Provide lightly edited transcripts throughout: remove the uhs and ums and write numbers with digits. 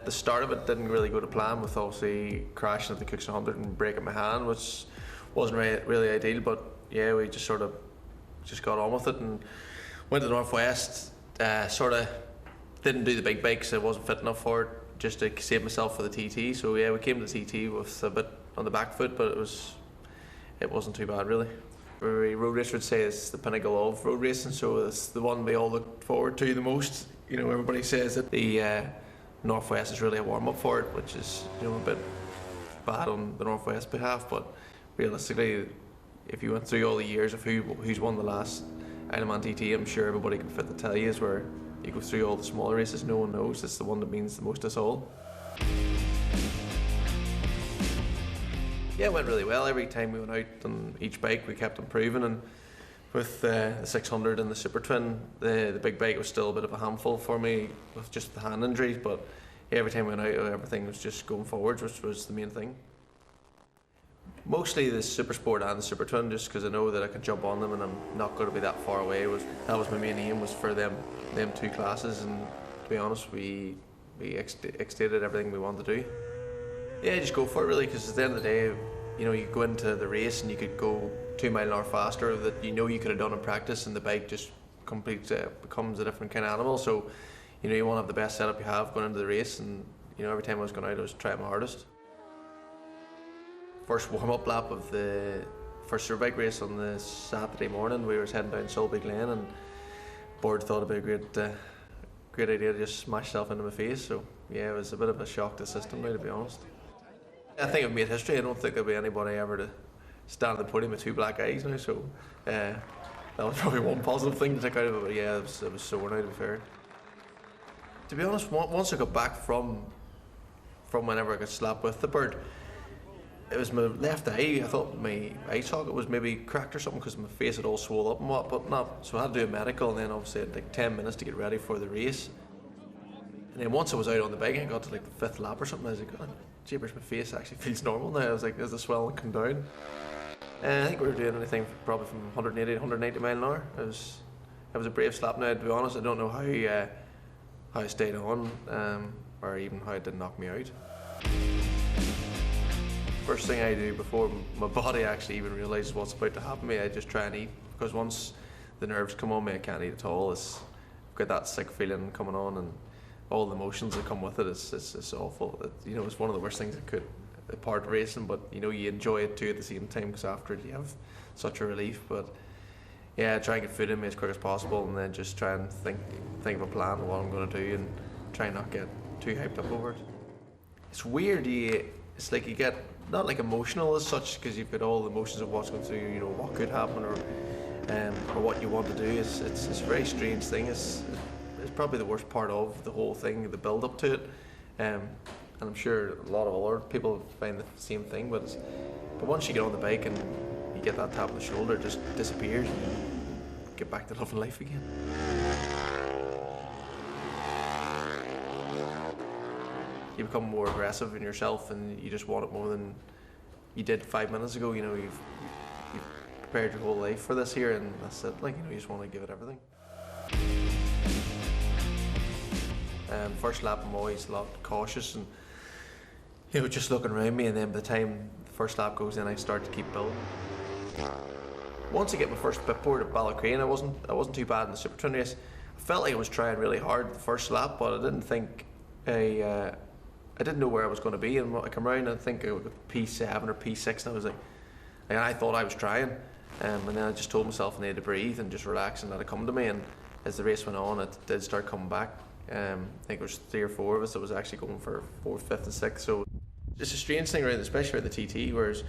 The start of it didn't really go to plan, with obviously crashing at the Cooks 100 and breaking my hand, which wasn't really ideal. But yeah, we just sort of got on with it and went to the Northwest. Sort of didn't do the big bikes; I wasn't fit enough for it, just to save myself for the TT. So yeah, we came to the TT with a bit on the back foot, but it wasn't too bad really. Road race would say it's the pinnacle of road racing, so it's the one we all look forward to the most. You know, everybody says that the Northwest is really a warm up for it, which is, you know, a bit bad on the Northwest behalf. But realistically, if you went through all the years of who's won the last Ironman TT, I'm sure everybody can fit to tell you is where you go through all the smaller races, no one knows. It's the one that means the most to us all. Yeah, it went really well. Every time we went out on each bike, we kept improving, and with the 600 and the Supertwin, the big bike was still a bit of a handful for me with just the hand injuries, but yeah, every time we went out, everything was just going forwards, which was the main thing. Mostly the Supersport and the Supertwin, just because I know that I can jump on them and I'm not going to be that far away. That was my main aim, was for them two classes, and to be honest, we exceeded everything we wanted to do. Yeah, just go for it really, because at the end of the day, you know, you go into the race and you could go 2 miles an hour faster that you know you could have done in practice, and the bike just becomes a different kind of animal. So, you know, you want to have the best setup you have going into the race, and you know, every time I was going out, I was trying my hardest. First warm-up lap of the first Superbike race on the Saturday morning, we were heading down Sulby Glen, and board thought it'd be a great idea to just smash myself into my face. So yeah, it was a bit of a shock to the system now, to be honest. I think I've made history. I don't think there'll be anybody ever to stand on the podium with 2 black eyes now, so that was probably one positive thing to take out of it, but yeah, it was sore now, to be fair. To be honest, once I got back from whenever I got slapped with the bird, it was my left eye. I thought my eye socket was maybe cracked or something, because my face had all swollen up and what, but not. So I had to do a medical, and then obviously I had like 10 minutes to get ready for the race. And then once I was out on the bike, I got to like the 5th lap or something, I was like, oh, jeepers, my face actually feels normal now. I was like, has the swelling come down? I think we were doing anything probably from 180 to 190 miles an hour. It was a brave slap now, to be honest. I don't know how I stayed on, or even how it didn't knock me out. First thing I do before my body actually even realises what's about to happen to me, I just try and eat, because once the nerves come on me, I can't eat at all. I've got that sick feeling coming on, and all the emotions that come with it. It's awful. You know, it's one of the worst things that could part racing, but you know, you enjoy it too at the same time, because after it you have such a relief. But yeah, I try and get food in me as quick as possible, and then just try and think of a plan of what I'm going to do, and try and not get too hyped up over it. It's weird. It's like you get not like emotional as such, because you've got all the emotions of what's going through you, you know, what could happen, or what you want to do. It's a very strange thing. It's probably the worst part of the whole thing, the build up to it, and I'm sure a lot of other people find the same thing. But once you get on the bike and you get that tap on the shoulder, it just disappears, and you get back to loving life again. You become more aggressive in yourself, and you just want it more than you did 5 minutes ago. You know, you've prepared your whole life for this here, and that's it. Like, you know, you just want to give it everything. First lap, I'm always a lot cautious, and you know, just looking around me, and then by the time the first lap goes in, I start to keep building. Once I get my first bitboard at Ballacrane, I wasn't too bad in the Supertwin race. I felt like I was trying really hard the first lap, but I didn't think I didn't know where I was going to be, and I come around and I think I was P7 or P6, and I was like I thought I was trying, and then I just told myself I needed to breathe and just relax and let it come to me. And as the race went on, it did start coming back. I think it was 3 or 4 of us that was actually going for 4th, 5th and 6th. So it's a strange thing, right, especially with the TT, whereas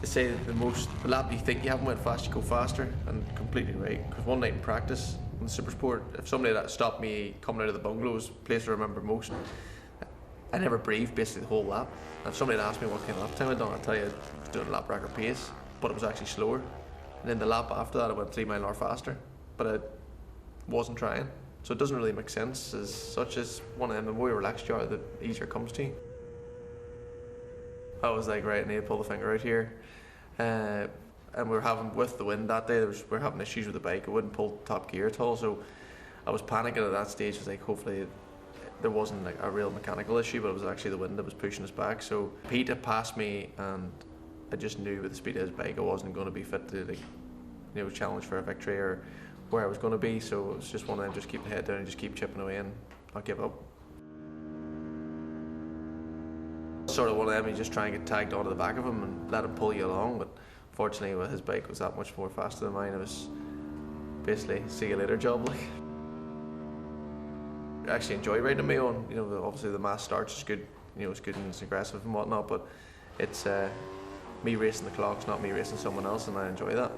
they say that the lap you think you haven't went fast, you go faster, and completely right. Because one night in practice in the Supersport, if somebody that stopped me coming out of the bungalows, place I remember most, I never breathed basically the whole lap. And if somebody had asked me what kind of lap time I'd done, I'd tell you I was doing a lap record pace, but it was actually slower. And then the lap after that, I went 3 miles an hour faster, but I wasn't trying. So it doesn't really make sense as such. As one of them, the more relaxed you are, the easier it comes to you. I was like, right, I need to pull the finger out here. And we were having, with the wind that day, we were having issues with the bike. It wouldn't pull top gear at all. So I was panicking at that stage. I was like, hopefully there wasn't like a real mechanical issue, but it was actually the wind that was pushing us back. So Pete had passed me, and I just knew with the speed of his bike I wasn't going to be fit to, like, you know, challenge for a victory or where I was going to be. So it was just one of them, just keep the head down and just keep chipping away and not give up. Sort of one of them, you just try and get tagged onto the back of him and let him pull you along, but fortunately with his bike was that much more faster than mine. It was basically see you later job. Like, I actually enjoy riding on my own. You know, obviously the mass starts is good, you know, it's good and it's aggressive and whatnot, but it's me racing the clocks, not me racing someone else, and I enjoy that.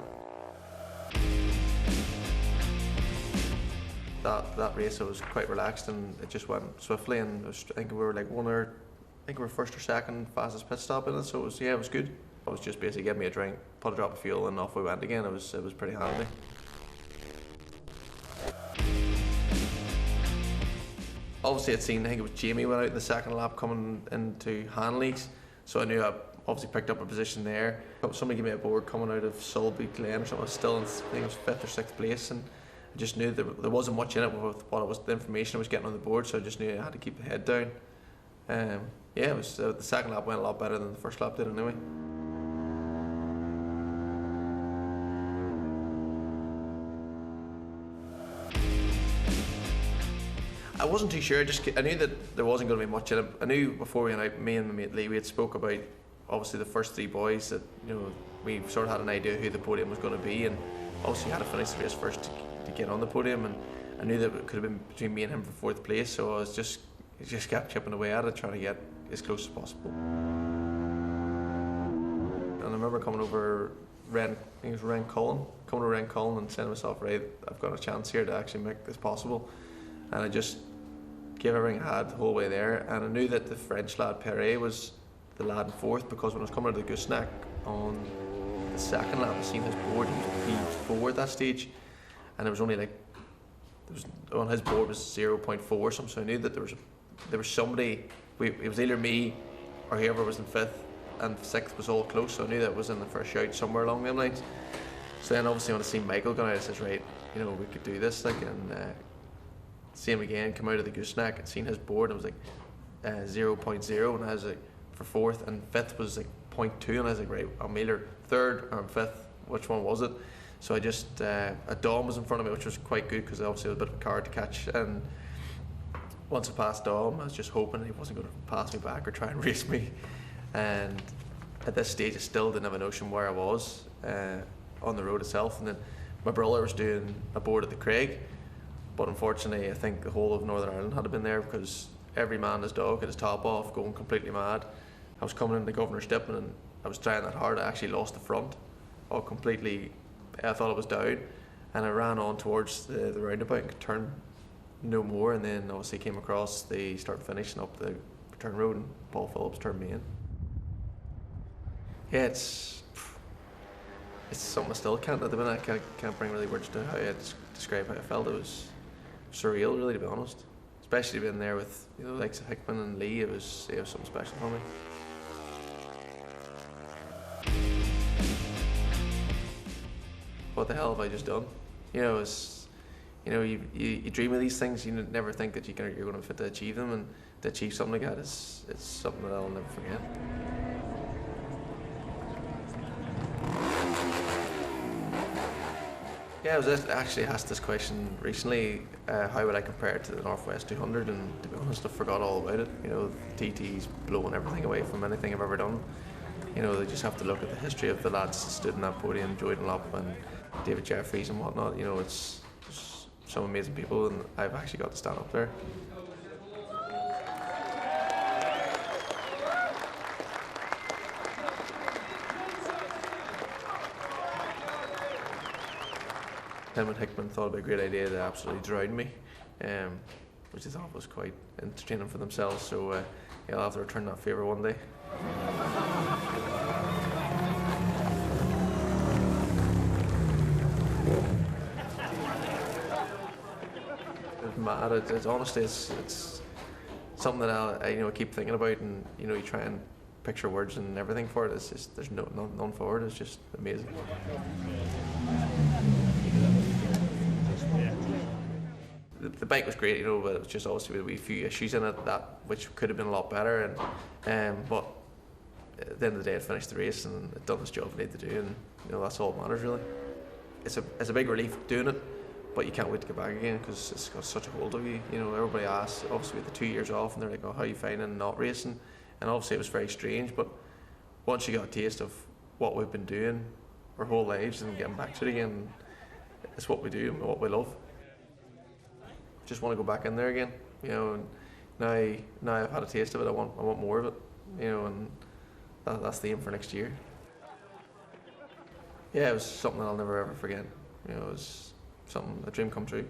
That race I was quite relaxed and it just went swiftly, and I think we were like we were first or second fastest pit stop in it, so it was, yeah, it was good. I was just basically getting me a drink, put a drop of fuel, and off we went again. It was pretty handy. Obviously I'd seen, I think it was Jamie went out in the second lap coming into Hanley's, so I knew I obviously picked up a position there. Somebody gave me a board coming out of Sulby Glen or something. I was still in, I think it was 5th or 6th place, and I just knew that there wasn't much in it with what it was, the information I was getting on the board, so I just knew I had to keep the head down. Yeah, it was, the second lap went a lot better than the first lap did anyway. I wasn't too sure, I knew that there wasn't going to be much in it. I knew before we went out, me and my mate Lee, we had spoke about obviously the first 3 boys, that, you know, we sort of had an idea who the podium was going to be, and obviously had to finish the race first to get on the podium, and I knew that it could have been between me and him for 4th place, so I was just kept chipping away at it, trying to get as close as possible. And I remember coming over I think it was coming to Rencullen and saying to myself, right, I've got a chance here to actually make this possible. And I just gave everything I had the whole way there, and I knew that the French lad PreZ was the lad in 4th, because when I was coming out of the gooseneck on the second lap, I seen his board, he was P4 at that stage, and it was only like, on his board was 0.4 or something, so I knew that there was somebody, it was either me or whoever was in 5th, and 6th was all close, so I knew that was in the first shout somewhere along them lines. So then obviously when I seen Michael going out, I says, right, you know, we could do this, like, and see him again, come out of the gooseneck and seen his board, and it was like 0.0, and I was like, for 4th, and 5th was like 0.2, and I was like, right, I'm either 3rd or I'm 5th, which one was it? So I just, a Dom was in front of me, which was quite good, because obviously it was a bit of a card to catch, and once I passed Dom, I was just hoping he wasn't going to pass me back or try and race me, and at this stage I still didn't have a notion where I was on the road itself. And then my brother was doing a board at the Craig, but unfortunately I think the whole of Northern Ireland had been there, because every man and his dog had his top off, going completely mad. I was coming into the Governor's Dip, and I was trying that hard, I actually lost the front, all completely, I thought it was down, and I ran on towards the roundabout and could turn no more, and then obviously came across the start finishing up the return road, and Paul Phillips turned me in. Yeah, it's something I still can't at the minute. I can't bring really words to how I describe how I felt. It was surreal, really, to be honest. Especially being there with, you know, likes of Hickman and Lee, it was something special for me. What the hell have I just done? You know, you dream of these things, you never think that you're going to fit to achieve them, and to achieve something like that it's something that I'll never forget. Yeah, I was actually asked this question recently, how would I compare it to the Northwest 200, and to be honest, I forgot all about it. You know, the TT's blowing everything away from anything I've ever done. You know, they just have to look at the history of the lads that stood in that podium, Jordan Lopp and David Jeffries and whatnot. You know, it's some amazing people, and I've actually got to stand up there. Him and Hickman thought it'd be a great idea to absolutely drown me, which I thought was quite entertaining for themselves, so yeah, I'll have to return that favour one day. It's mad. It's honestly, it's something that I keep thinking about, and you try and picture words and everything for it. It's just there's none for it. It's just amazing. the bike was great, you know, but it was just obviously with a few issues in it that which could have been a lot better. And but at the end of the day, it finished the race and it done its job it needed to do, and you know that's all that matters really. It's a big relief doing it, but you can't wait to get back again because it's got such a hold of you. You know, everybody asks, obviously with the 2 years off, and they're like, "Oh, how are you finding not racing?" And obviously it was very strange, but once you got a taste of what we've been doing our whole lives and getting back to it again, it's what we do and what we love. Just want to go back in there again, you know. And now I've had a taste of it. I want more of it, you know, and that's the aim for next year. Yeah, it was something I'll never ever forget. You know, it was something, a dream come true.